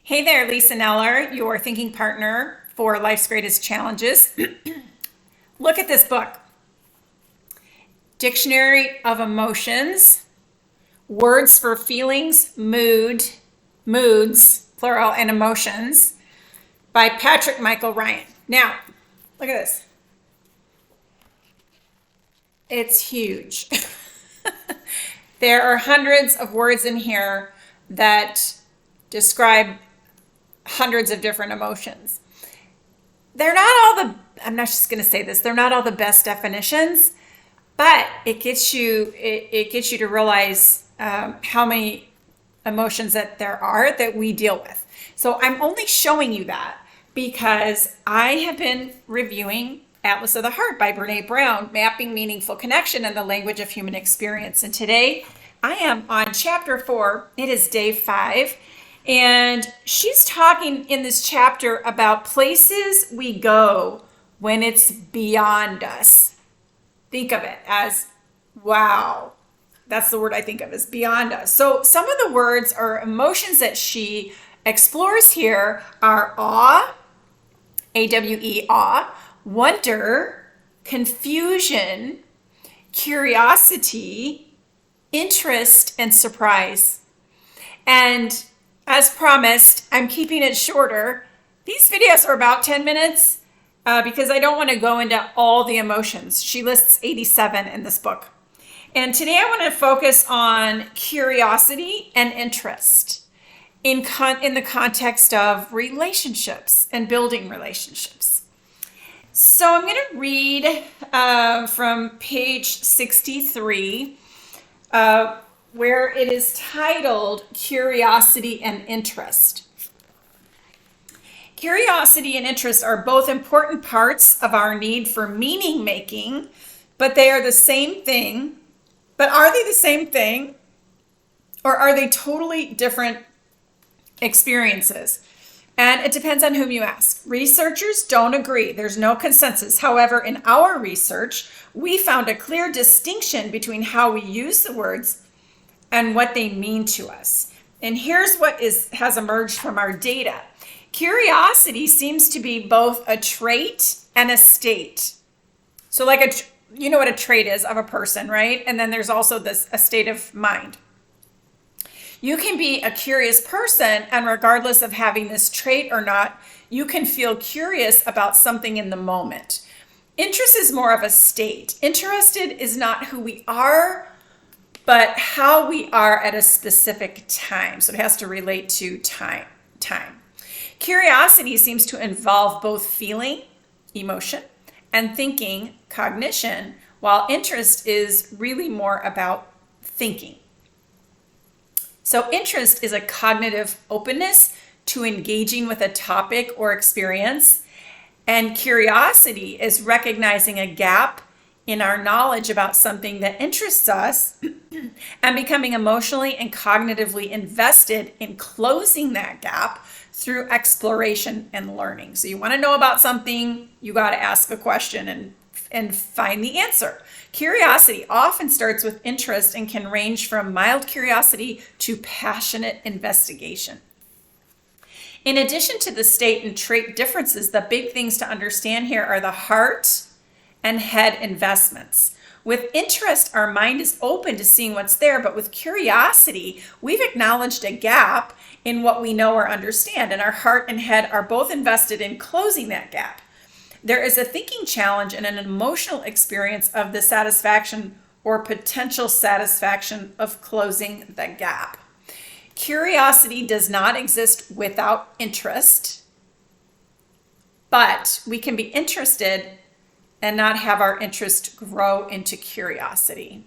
Hey there, Lisa Neller, your thinking partner for Life's Greatest Challenges. Look at this book, Dictionary of Emotions, Words for Feelings, Moods, plural, and Emotions by Patrick Michael Ryan. Now, look at this. It's huge. There are hundreds of words in here that describe hundreds of different emotions. They're not all I'm not just going to say this, they're not all the best definitions, but it gets you to realize how many emotions that there are that we deal with. So I'm only showing you that because I have been reviewing Atlas of the Heart by Brene Brown, Mapping Meaningful Connection in the Language of Human Experience. And today I am on chapter 4. It is day 5. And she's talking in this chapter about places we go when it's beyond us. Think of it as, wow, that's the word I think of as beyond us. So some of the words or emotions that she explores here are awe, A-W-E, awe, wonder, confusion, curiosity, interest, and surprise. And as promised, I'm keeping it shorter. These videos are about 10 minutes because I don't want to go into all the emotions. She lists 87 in this book. And today I want to focus on curiosity and interest in the context of relationships and building relationships. So I'm going to read from page 63, where it is titled Curiosity and Interest. Curiosity and interest are both important parts of our need for meaning making, but they are the same thing. But are they the same thing? Or are they totally different experiences? And it depends on whom you ask. Researchers don't agree. There's no consensus. However, in our research, we found a clear distinction between how we use the words and what they mean to us. And here's what has emerged from our data. Curiosity seems to be both a trait and a state. So you know what a trait is of a person, right? And then there's also a state of mind. You can be a curious person, and regardless of having this trait or not, you can feel curious about something in the moment. Interest is more of a state. Interested is not who we are, but how we are at a specific time. So it has to relate to time. Curiosity seems to involve both feeling, emotion, and thinking, cognition, while interest is really more about thinking. So interest is a cognitive openness to engaging with a topic or experience, and curiosity is recognizing a gap in our knowledge about something that interests us and becoming emotionally and cognitively invested in closing that gap through exploration and learning. So you want to know about something, you got to ask a question and find the answer. Curiosity often starts with interest and can range from mild curiosity to passionate investigation. In addition to the state and trait differences, the big things to understand here are the heart and head investments. With interest, our mind is open to seeing what's there, but with curiosity, we've acknowledged a gap in what we know or understand, and our heart and head are both invested in closing that gap. There is a thinking challenge and an emotional experience of the satisfaction or potential satisfaction of closing the gap. Curiosity does not exist without interest, but we can be interested and not have our interest grow into curiosity.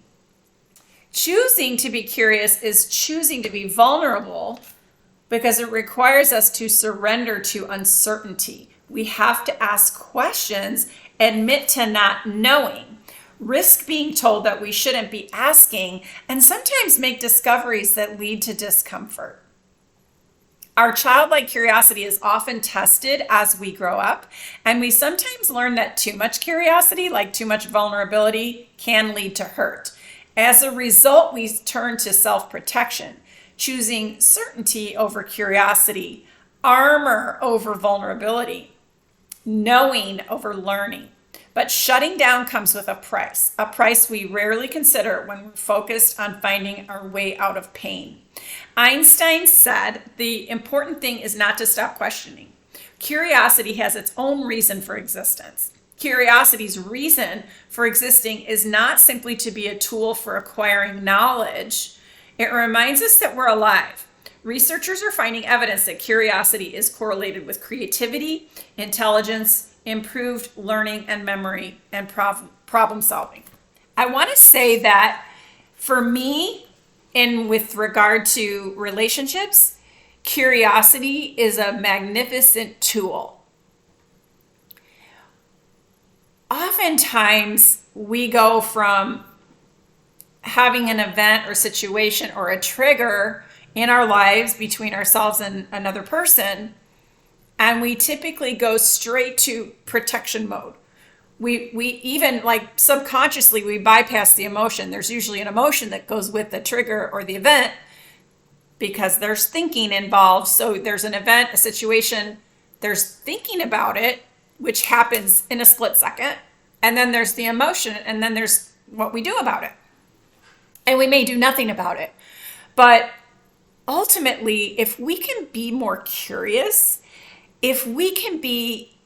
Choosing to be curious is choosing to be vulnerable because it requires us to surrender to uncertainty. We have to ask questions, admit to not knowing, risk being told that we shouldn't be asking, and sometimes make discoveries that lead to discomfort. Our childlike curiosity is often tested as we grow up, and we sometimes learn that too much curiosity, like too much vulnerability, can lead to hurt. As a result, we turn to self-protection, choosing certainty over curiosity, armor over vulnerability, knowing over learning. But shutting down comes with a price we rarely consider when we're focused on finding our way out of pain. Einstein said the important thing is not to stop questioning. Curiosity has its own reason for existence. Curiosity's reason for existing is not simply to be a tool for acquiring knowledge. It reminds us that we're alive. Researchers are finding evidence that curiosity is correlated with creativity, intelligence, improved learning and memory, and problem solving. I want to say that for me, and with regard to relationships, curiosity is a magnificent tool. Oftentimes, we go from having an event or situation or a trigger in our lives between ourselves and another person, and we typically go straight to protection mode. We even, like, subconsciously, we bypass the emotion. There's usually an emotion that goes with the trigger or the event because there's thinking involved. So there's an event, a situation, there's thinking about it, which happens in a split second. And then there's the emotion, and then there's what we do about it. And we may do nothing about it. But ultimately, if we can be more curious, if we can be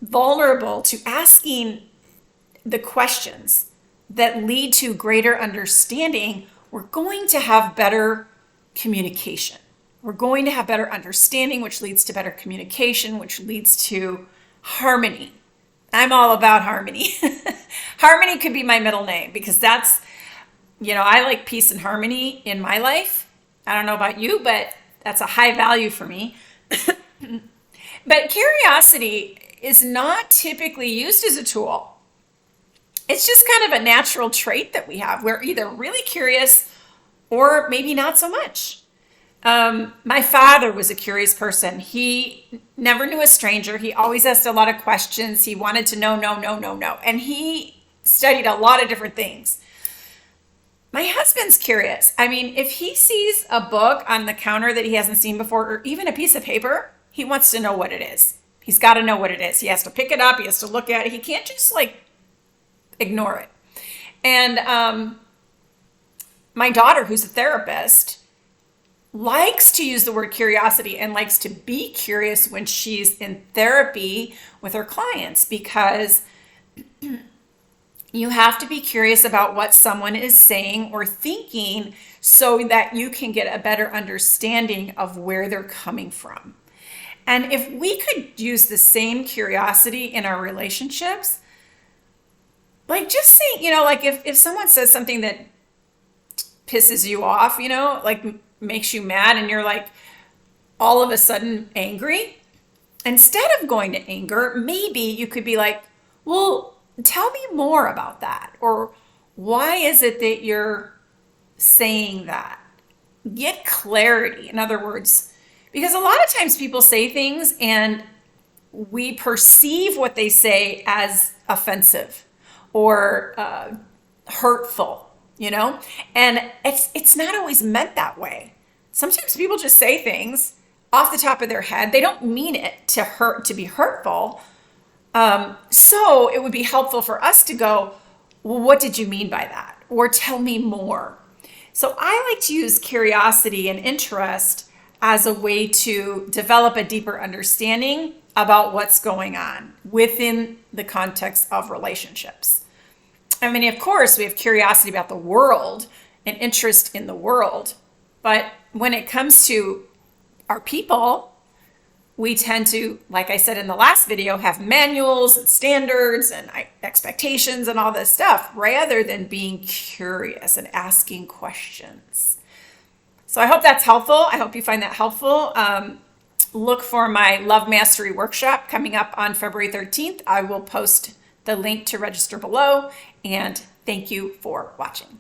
vulnerable to asking the questions that lead to greater understanding, we're going to have better communication. We're going to have better understanding, which leads to better communication, which leads to harmony. I'm all about harmony. Harmony could be my middle name because that's, I like peace and harmony in my life. I don't know about you, but that's a high value for me. But curiosity is not typically used as a tool. It's just kind of a natural trait that we have. We're either really curious or maybe not so much. My father was a curious person. He never knew a stranger. He always asked a lot of questions. He wanted to know. And he studied a lot of different things. My husband's curious. I mean, if he sees a book on the counter that he hasn't seen before, or even a piece of paper, he wants to know what it is. He's got to know what it is. He has to pick it up. He has to look at it. He can't just ignore it. And my daughter, who's a therapist, likes to use the word curiosity and likes to be curious when she's in therapy with her clients, because you have to be curious about what someone is saying or thinking so that you can get a better understanding of where they're coming from. And if we could use the same curiosity in our relationships, just saying, if someone says something that pisses you off, makes you mad, and you're all of a sudden angry, instead of going to anger, maybe you could be like, well, tell me more about that. Or why is it that you're saying that? Get clarity. In other words, because a lot of times people say things and we perceive what they say as offensive or hurtful, and it's not always meant that way. Sometimes people just say things off the top of their head. They don't mean it to be hurtful. So it would be helpful for us to go, well, what did you mean by that? Or tell me more. So I like to use curiosity and interest as a way to develop a deeper understanding about what's going on within the context of relationships. I mean, of course, we have curiosity about the world and interest in the world, but when it comes to our people, we tend to, like I said in the last video, have manuals and standards and expectations and all this stuff, rather than being curious and asking questions. So I hope that's helpful. I hope you find that helpful. Look for my Love Mastery Workshop coming up on February 13th. I will post the link to register below, and thank you for watching.